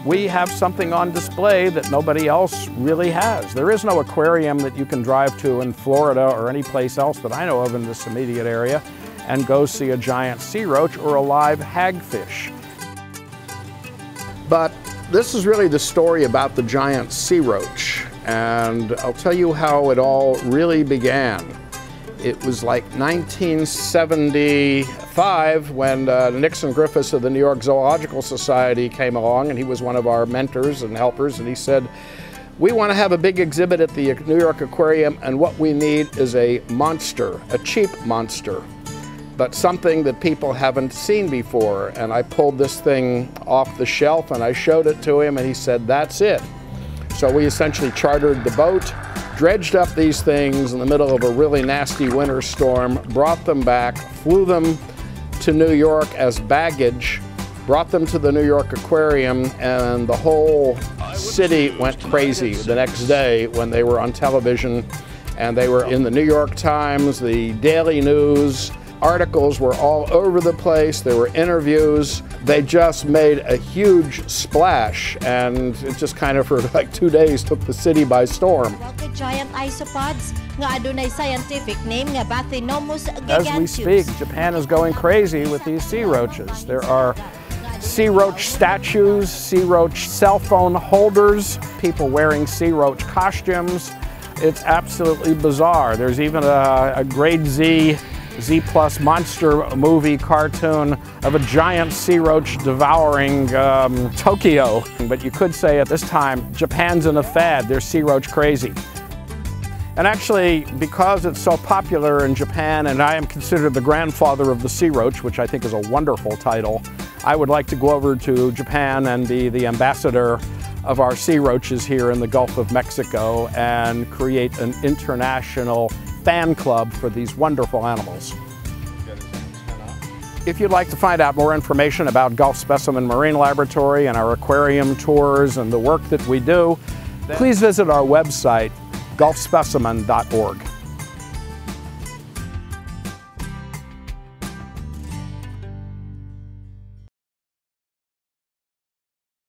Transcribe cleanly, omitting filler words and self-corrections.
we have something on display that nobody else really has. There is no aquarium that you can drive to in Florida or any place else that I know of in this immediate area and go see a giant sea roach or a live hagfish. But this is really the story about the giant sea roach, and I'll tell you how it all really began. It was like 1975 when Nixon Griffiths of the New York Zoological Society came along, and he was one of our mentors and helpers, and he said, "We want to have a big exhibit at the New York Aquarium, and what we need is a monster, a cheap monster, but something that people haven't seen before." And I pulled this thing off the shelf and I showed it to him, and he said, "That's it." So we essentially chartered the boat, dredged up these things in the middle of a really nasty winter storm, brought them back, flew them to New York as baggage, brought them to the New York Aquarium, and the whole city went crazy the next day when they were on television, and they were in the New York Times, the Daily News. Articles were all over the place, there were interviews. They just made a huge splash, and it just kind of for like 2 days took the city by storm. About the giant isopods, nga adunay scientific name nga Bathynomus giganteus. As we speak, Japan is going crazy with these sea roaches. There are sea roach statues, sea roach cell phone holders, people wearing sea roach costumes. It's absolutely bizarre. There's even a grade Z plus monster movie cartoon of a giant sea roach devouring Tokyo. But you could say at this time, Japan's in a fad, they're sea roach crazy. And actually, because it's so popular in Japan, and I am considered the grandfather of the sea roach, which I think is a wonderful title, I would like to go over to Japan and be the ambassador of our sea roaches here in the Gulf of Mexico and create an international fan club for these wonderful animals. If you'd like to find out more information about Gulf Specimen Marine Laboratory and our aquarium tours and the work that we do, please visit our website, gulfspecimen.org.